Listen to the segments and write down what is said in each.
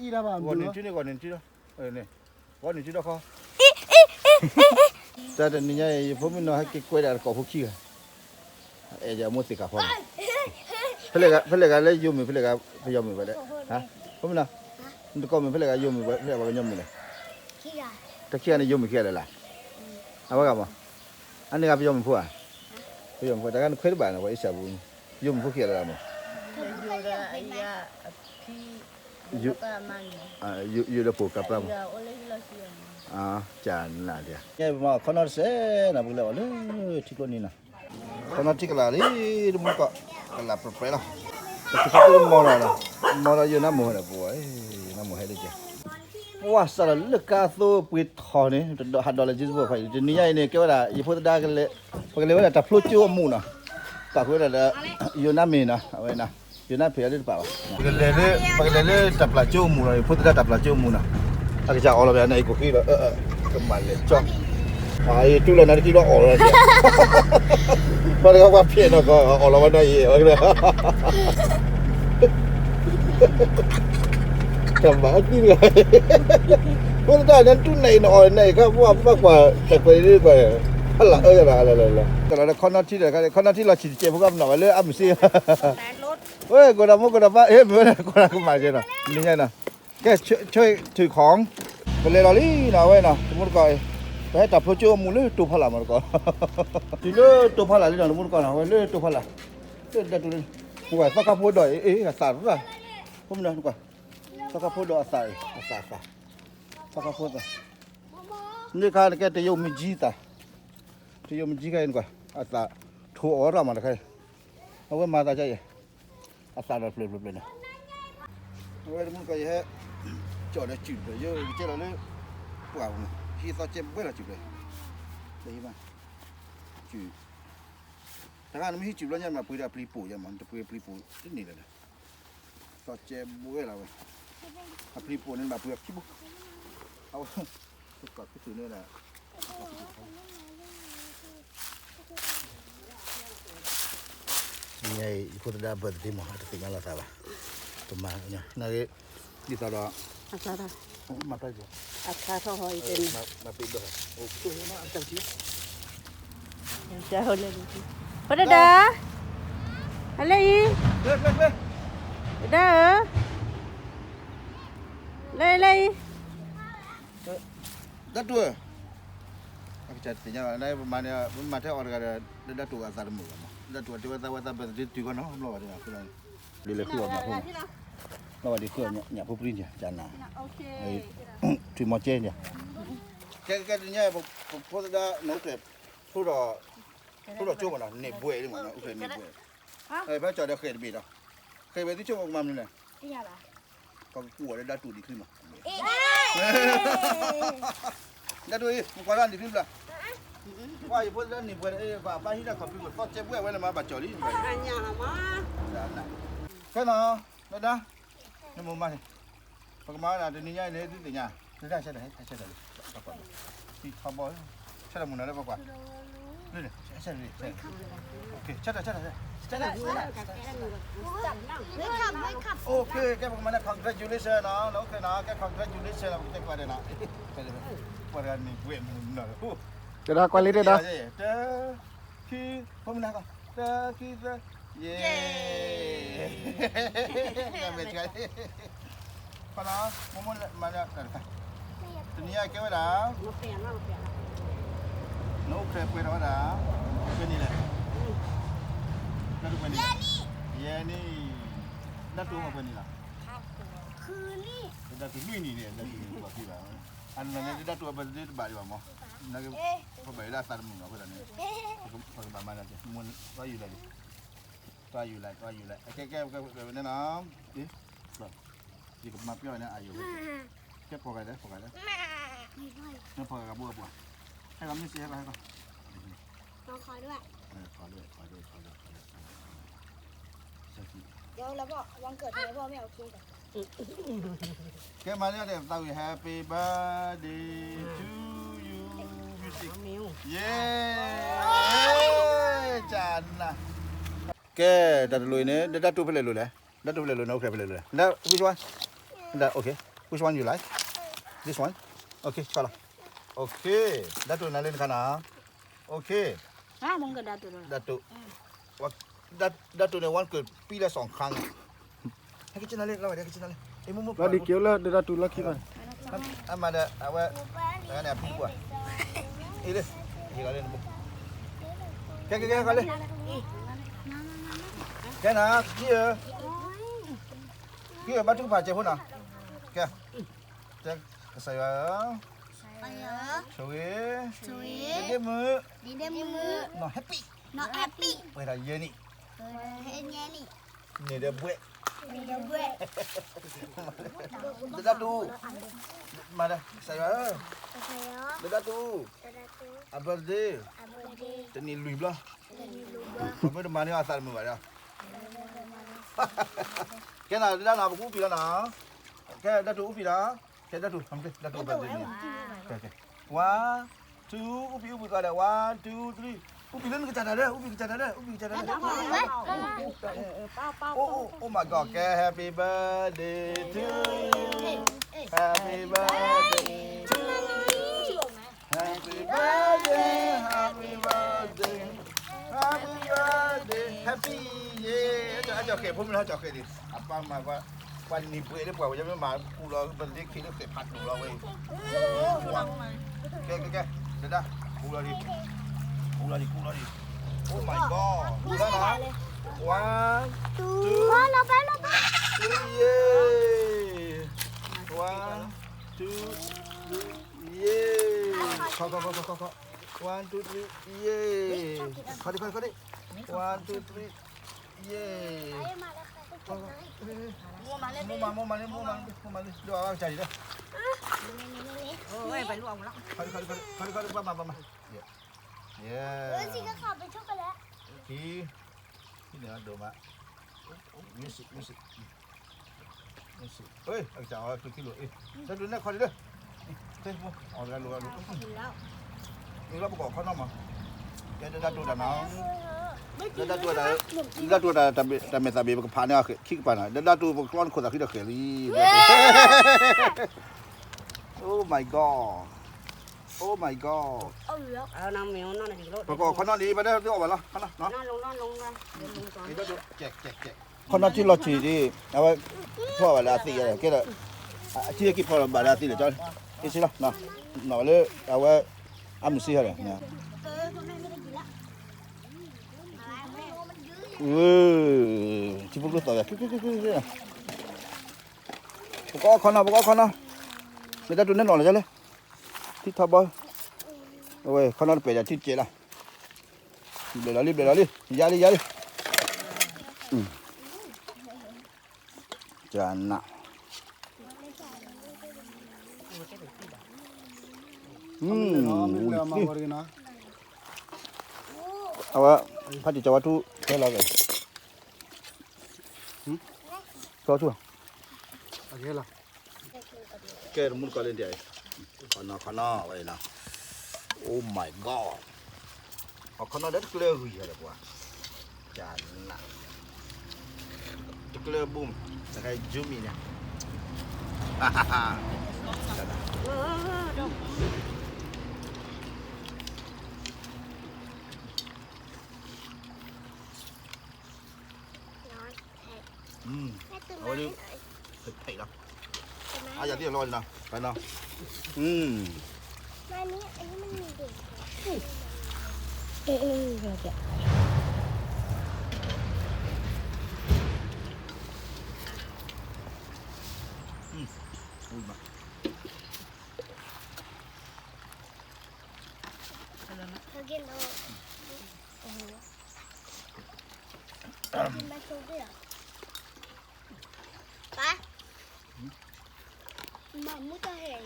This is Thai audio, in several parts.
อีระบาก่อนนี่ชื่อนี่ก่อนนี่ชื่อนี่ก่อนนี่ชื่อเขาแต่นี่ไงผมไม่น้อยให้กล้วยได้ก็พวกขี้จะมุสิกาพอเพื่อนกันเลยยุ่มเพื่อนกันพยายามไปเลยฮะผมนะมันก็มันเพื่อนกันยุ่มไปเพื่อนกันยุ่มเลยตะเคียนนี่ยุ่มขี้เลยล่ะเอาว่ากันมั้งอันนี้ก็พยายามพูดพยายามพูดแต่กันเคยบ้านเราไอ้ชาวบุญยุ่มพวกขี้เลยมั้งอยู่ระบบกับเราจานน่ะเดียวเนี่ยมาขนาดเส้นนะบุญแล้วเลยที่คนนี้นะขนาดที่กลาดิมันก็กลาเปรี้ยวแล้วแต่ที่เขามองเราอยู่น้ำมันนะบัวน้ำมันให้ได้จ้ะว้าสารลึกกาตัวปิดคอเนี่ยหัดดอลลาร์จีนบัวไปทีนี้ยัยเนี่ยแกว่าอีพูดได้กันเลยพอกันเลยว่าจะพลุจิ้วมูนะปากว่าจะอยู่น้ำมีนะเอาไว้นะอยู่น้ำเพียรหรือเปล่าพอกันเลยจะพลุจิ้วมูนะพูดได้จะพลุจิ้วมูนะอาจจะเอาเราไปในกุฏิแล้วก็มาเลยจ้องไอ้จุลนั่นที่เราออกแล้วเนี่ยพอเราว่าเพี้ยนก็ออกเราวันได้เยอะเลยทำมาที่เลยพวกท่านนั้นจุนในหน่อยในครับว่ามากกว่าแต่ไปเรื่อยไปอะไรอะไรแต่เราคนนั้นที่ไหนกันคนนั้นที่เราฉีดเจ็บพวกเราหน่อยเลยอ้ำซี่เฮ้ยกูดำว่าเฮ้ยไม่ได้กูดำกูมาเจอนะนี่ไงนะแกช่วยถือของไปเลยเราลี่นะเว้ยนะสมมติก่อนไปให้จับพลุจิ้วมูเลยตัวพลามันก่อนทีเรื่องตัวพลาเลยนะสมมติก่อนนะเว้ยเลยตัวพลาเรื่องเด็ดตัวนี้หัวสักกระพูดดอยกระสานรู้ป่ะผมนะทุกคนสักกระพูดดอยกระสานสักกระพูดอ่ะนี่ข้าเนี่ยแกจะยมมีจีตาจะยมมีจีกันก่อนอาสาทัวร์เรามาเลยใครเอาไว้มาตาใจอาสาเราเปลี่ยนนะเว้ยมันก็ยังจอดได้จุดเลยเยอะเจ้าเราเนี่ยปวดหัวที่ต่อเจ็บเว้ยเราจุดเลยได้ไหมจุดถ้าการไม่จุดแล้วเนี่ยมาปุยได้ปลีปูยังมันจะปุยปลีปูที่นี่เลยนะต่อเจ็บเว้ยเราเว้ยปลีปูนั่นมาปุยขี้บุกเอาทุกกอดทุกตัวเนี่ยแหละนี่ไงพูดได้เบิดที่หมอจะติดอะไรสักวะตัวมาเนี่ยนั่นนี่ตลอดมาไปดูอาคาทหอยเป็นมาปิดด้วยโอ้ตัวนี้มาจังจีเจ้าเลยพอดาอะไรอีเว้ยเด้อเลยดัดตัวอาจารย์ที่เนี่ยนายมาเที่ยวออกกันดัดตัวอาสาหมู่กันดัดตัวที่ว่าเป็นที่กันเนาะเราว่าเนี่ยคืออะไรเลยคือว่ามาพูดเราว่าดีคือเนี่ยผู้ปริญญาจานน่ะไอ้ที่มอเจเนี่ยแกเนี่ยพอได้น้องเก็บพูดเราจู่มันเนี่ยบุ้ยเลยมันโอเคเนี่ยบุ้ยไอ้พระเจ้าได้เคยบีดอ่ะเคยไปที่จู่ออกมาเนี่ยก็กลัวได้ดัดตัวดีขึ้นมาดัดตัวมันก็ร้านดีขึ้นละว่าอยู่พูดเรื่องนี้พูดป้าที่ได้ขับไปหมดก็เจ็บเว้ยไว้แล้วมาบาดจ่อลิ้นไปแค่นั้นนะนี่มึงมาสิปากมาเดี๋ยวนี้เนี่ยที่ตีเนี่ยได้ใช่ไหมที่ทำบ่อยใช่ไหมมึงนั่นได้ปากว่านี่ใช่โอเคใช่โอเคแกบอกมันcongratulation นะโอเคนะแก congratulation เราจะไปได้นะไปได้นี่เว้ยมึงน่ะจะได้ควอลิตี้นะที่ผมนะก็ที่เย้ไม่ใช่พอแล้วมันมาแล้วทีนี้แกว่าโน้ตเคยไปแล้วนะเป็นนี่แหละนั่นเป็นนี่นั่นตัวมันเป็นนี่ล่ะคือนี่นั่นตัวนี่เนี่ยนั่นตัวที่แบบอันนั้นนั่นตัวเป็นที่บาดอยู่มั้งนั่นก็พอไปได้ตามมึงเนาะเพื่อนนี่พอประมาณนั้นมันก็อยู่เลยตัวอยู่เลยแกเนี่ยน้ำดิดีกับมาเปรี้ยวเนี่ยอายุแค่พอกันได้นั่นพอกับบัวให้เราไม่เสียอะไรก็ขอด้วยเดี๋ยวเราบอกวันเกิดให้พ่อไม่เอาเค้กแกมาเนี่ยเดี๋ยวเรา Happy birthday to you music เย้จันนะแกดัดลุยเนี่ยดัดตัวไปเลยลุยเลยดัดตัวไปเลยลุยนะโอเคไปเลยลุยดัดวิชวะดัดโอเค Which one you like? This one? Okay, salah. Okay, Datuk nak lain kana. Okay, ฮะมึงก็ได้ตัวละ Datuk. Datuk ni one ke pilih 2 ครั้ง ให้กินนั่นเลยเราได้กินนั่นเลยมุม Lah di kiola dia datu laki kan. ada awak dengan api buat. Deh. Ni kalian buat. Ke kalian. Kan nak dia. Dia batu baca pun ah. Ke. Cek saya. Cuy. Dia mu. No happy. Pada ye ni. Ni dia buat. Dia tu. Mana saya. Dia tu. Apa dia? Teni lui belah. Apa dia mana asal mu ada? Kena dia nak aku pilih nak. Kena dah tu pilih. Kena dah tu. Hampir dah tu berada ni. Okay. 1, 2, upi kau ada. 1, 2, 3. Upi lan ke cara dah. Upi ke cara dah. Oh my god. Okay, happy birthday to you. Happy birthday to you. Happy birthday. Happy birthday. Happy birthday. Happy yeah. Aja okey, pun dah okey ni. Apa makวันนี้เพื่อนได้ป่วยจะไม่มากูรอเป็นเด็กคิดว่าเสร็จผัดกูรอเว้ยแกเดี๋ยวนะกูรอดิโอ้ my god กูแล้วนะ 1 2 3 เย้ 1 2 3 เย้เข้า 1 2 3 เย้เข้าดิ 1 2 3 เย้mua mà đưa vào chảy đây ôi phải luộc lắm khơi ba yeah khi nữa đồ mà music ơi anh chào tôi kêu rồi sao đứa này khơi đi đây thế mua ở đây luôn nhưng nó có con mà cái đó đồ nó dah tu dah tapi kepana kik kepana dah tu keluar kota kita kali oh my god năm miếng nó là gì đó pokok kono ni pada tu apa lah kono no lông ra itu tu cek kono ti lo chi di apa tu apa lah ti ya kita ti ki pora ba lah ti le cho isi lah no le apa amsi ha ya chỉ bút tỏi cái có con người ta tụi nó nổi ra đấy thích thao bơi rồi con nó phải là thích chế là để nó đi ra đi chán nặng apa pati Jawa tu saya lagi Có chưa? Okey lah. Cái muốn coi lên đây. Con nó vậy nào. Oh my god. Con nó rất clear hủy rồi quá. Chán nặng. Clear boom. Cái zoom in nè. Ha ha ha. Thôi đi. Thịt thịt đâu. Giờ tiếp rồi nào. Phải nào.อันนี้มันมีเด็ก Ui mà.เขากินเอาโอ้โหกินมาชุบด้วยเหรอปะหมามุตะเห็น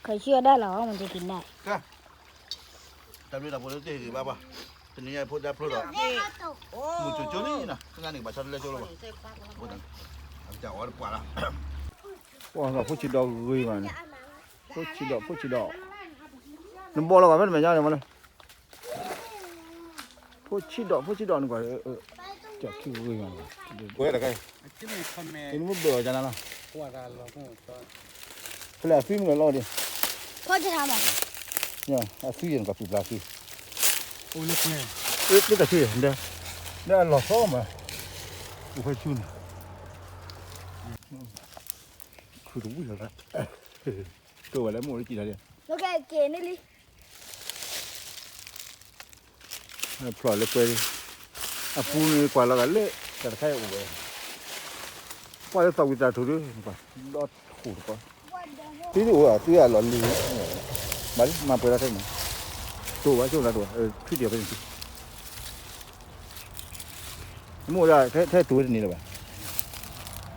เคยเชื่อได้หรอว่ามันจะกินได้ Tao đi đọc một cái gì ba ba. Thì như phút đã phút rồi. แม่เขาตก Một chút chút đi nè. Cái này bà cho lên cho luôn. Bố thằng. Chào ở quả đó. Wah, enggak pucuk dog gui mana. Pucuk dog. Nembol lah kan banyak mana. Pucuk dog ni kau. ไปตรง chọc khi vui mà quê là cái cái mức bừa cho nó nào cái là phim người lo đi พ่อจะทำอ่ะ nha à phim cả phim là phim cái cái gì đây đây là lò xo mà không phải chun cứ đúng rồi đó tôi vào lấy mua cái gì đây แล้วแกเกณฑ์นี่ลิ ploi le quay à phu này quả là cái lệ cái khai ủ vậy qua cái tàu kita thôi đấy quả đọt khủ quá tí nữa tí là lò lì bắn mà phải ra thế này đồ quá chỗ là đồ khi điều cái gì mua ra thế túi này là bạn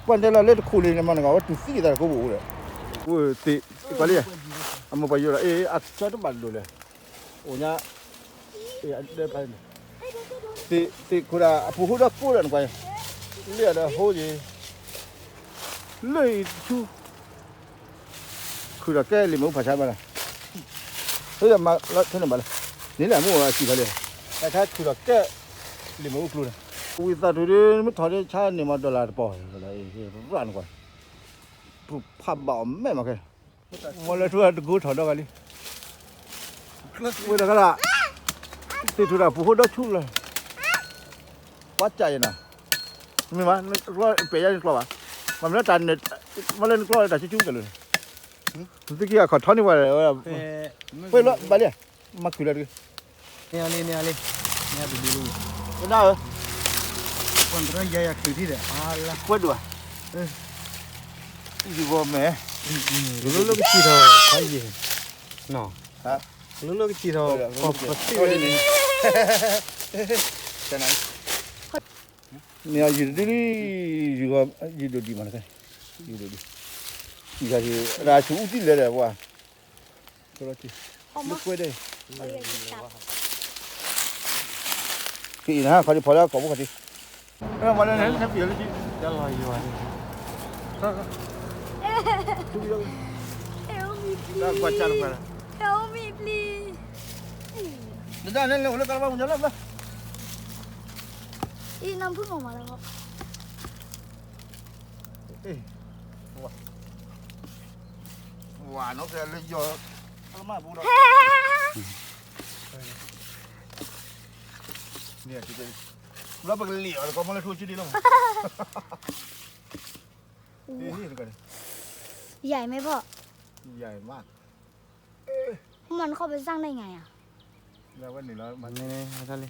quan trọng là lấy khủ này mà nó có túi xí ra có bộ đấy ui tí quả lì à mà bây giờ là cho nó bắn rồi này ủa nhá đây phải thì cô đã phụ huynh đã cố lên quay liền là hô gì lấy chú cô đã cái liềm phải sao mà thế là mà thế là mà nếu là mua chỉ phải liền cái khác cô đã cái liềm luôn này ui ta rồi đấy mới thổi cha này mà đòi là bỏ là cái ăn quay phạm bảo mẹ mà cái mà lại thua cứ thổi đó cái đi ui là cái là thì thua là phụ huynh đã chung rồi quá trời nè nhưng mà nó bé ra qua mà nó tràn nó lên qua là chú cái luôn tôi kia khỏi thoát đi vào rồi quên lo bà đi mặc quỳ đi nè đi luôn cái nào rồi còn cái dây à cứ thế đấy là quên rồi gì vô mẹ lúc cái chi thôi cái gì nọ hả lúc cái chi thôi có cái này nè gì đi mà cái gì đi giờ thì ra chú đi lên rồi qua cho nó đi lúc quên đây cái nào khỏi đi phải là có một cái gì mà nó này thép gì đấy chứ đã lòi rồi ra qua cha luôn phải Help me please ra lên lên cái bao nhiêu lắm đó อีน้ำพึ่งออกมาแล้วครับ wow nó sẽ lên vô nó mà bù đâu nè chị nó bằng liều có mà nó thua chứ đi đâu đi cái này ใหญ่ไหมพ่อ dài mát มันเข้าไปสร้างได้ไงอ่ะ ra bên này nó mà nè nè ra đi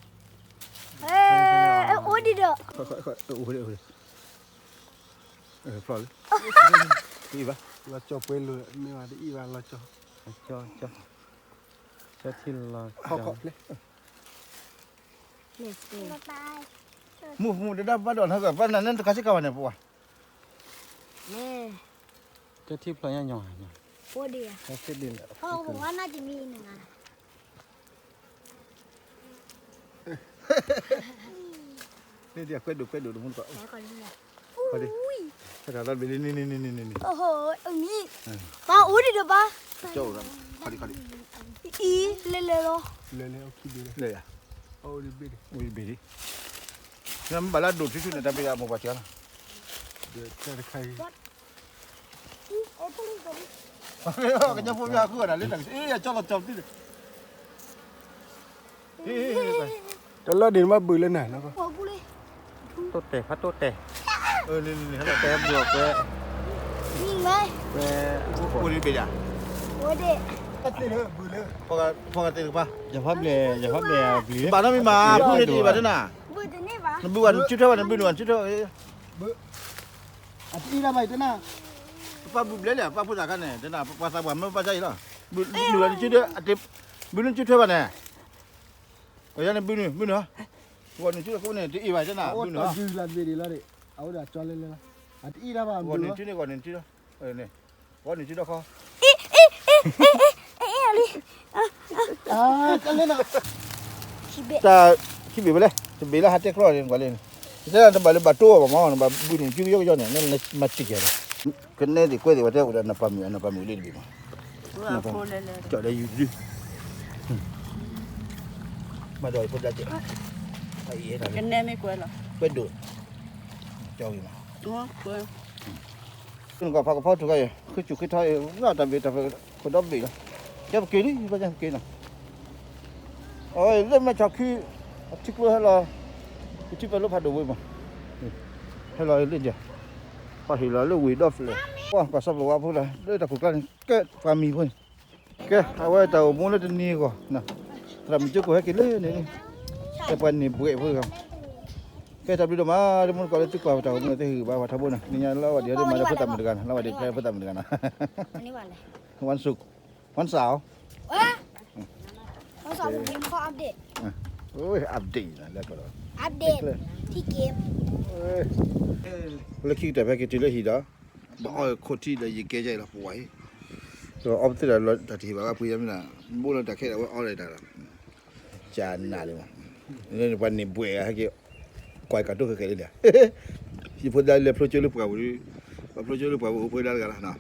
เอ้ยโอ้ยดิเด้อ khỏi ủi rồi đi vào là cho quên luôn nhưng mà đi vào là cho thì là khó đấy มาตาย mua để đắp bắt đòn hơn cả bắt là nên cái gì cả này phụ à แม่ cho thì là nhỏ nhỏ โอ้ดีอ่ะ cái cái điện là พ่อผมว่าน่าจะมีหนึ่งอ่ะ đi đi quét được muốn cọ ไหนก่อนเนี่ย ไปดิ อุ้ย cái đó bênนี่ โอ้โหตรงนี้ป้าอุ้ยดิเด้อป้า châu rồi khỏi đi อีเล่ๆ lên lên ok đi đây à ô đi bên ui bị đi năm bà là đột chút này ta bây giờ một quả chén để cho nó khay ไอ้พวกนี้ก็ cái nhau vui cứ ở lên đằng ý cho nó chồng tí đó là điện mà bự lên này nó có หัวกูเลย tốt tệ phát tốt tệ lên tốt tệ buộc về นี่ไง về ui đi bây giờ โอ้เด็ก phong cái tiền ba giờ pháp lề vì bà nó mới mà vui đi bà thế nào บือตัวนี้ปะ nó bự ăn chút thôi nó bự ăn chút thôi đi ra mày thế nào ba bự lấy nè ba phụ cái này thế nào ba sao bà mới ba dây đó bự nửa chút nữa tiếp bự chút thôi bà nè bây giờ này bự nữa còn chút là cái này thì vậy thế nào bự nữa dư làm gì đi là để áo đã cho lên đi ra mà còn chút này còn chút đó này còn chút đó không เอ๊ะอะไร cho lên nào ชิเบะ ta khi bị đây thì bị là hạt tép rồi quả lên thế là bà lên bà tua bà mò bà bự đùng chú vô cho này nên là mà chích rồi cái này thì quay thì bà theo là nạp bầm lên bị mà ว่าพูดเลย cho đây đi mà đòi phân ra chị phải ý là กันแน่ไม่กลัวหรอ ไปดูเจ้าอยู่มา อ๋อเปิด คุณก็พากระเพาะถูกไงคือจุกขึ้นท้ายน่าจะมีแต่คนดับบีนะจะกินนี่ไม่ใช่กินนะโอ้ยเล่นมาจากคือที่กูให้เราที่ไปรถพัดดูไว้มาให้เราเล่นจ้ะพอเห็นเราเล่นวีดอฟเลยว่าก็สับว่าพูดเลยเล่นแต่กูกันแกความมีพุ่นแกเอาไว้แต่มูลนิธินี่ก็นะทำจุกกูให้กินเลยนี่แต่ปันนี่บุ้ยพูดกันแกทำดีมาเดี๋ยวมันก็เลยจุกกูแต่มันจะหือบ้าว่าทับบุญนะนี่เราเดี๋ยวมาจะพูดตามเหมือนกันเราเดี๋ยวแค่พูดตามเหมือนกันนะ วันนี้วันอะไร วันศุกร์วันเสาร์ เอ้ยวันเสาร์ผมพิมพ์ข้ออัปเดต โอ้ยอัปเดตนะแล้วก็ อัปเดตที่เกม แล้วคิดแต่ไปกินที่เลยหิดอ่ะบ่อยคนที่เลยยิงเกย์ใจละป่วยตัวออฟที่เราตัดทีว่าพูดยังไงนะบุญเราตัดแค่ว่าอะไรได้ละจานหนาเลยมั้งนี่วันนี้ป่วยอะที่ก่อยกันตัวเคยเลยที่พูดได้เลยโปรเจกต์หรือเปล่าโปรเจกต์หรือเปล่าพูดได้กันละนะ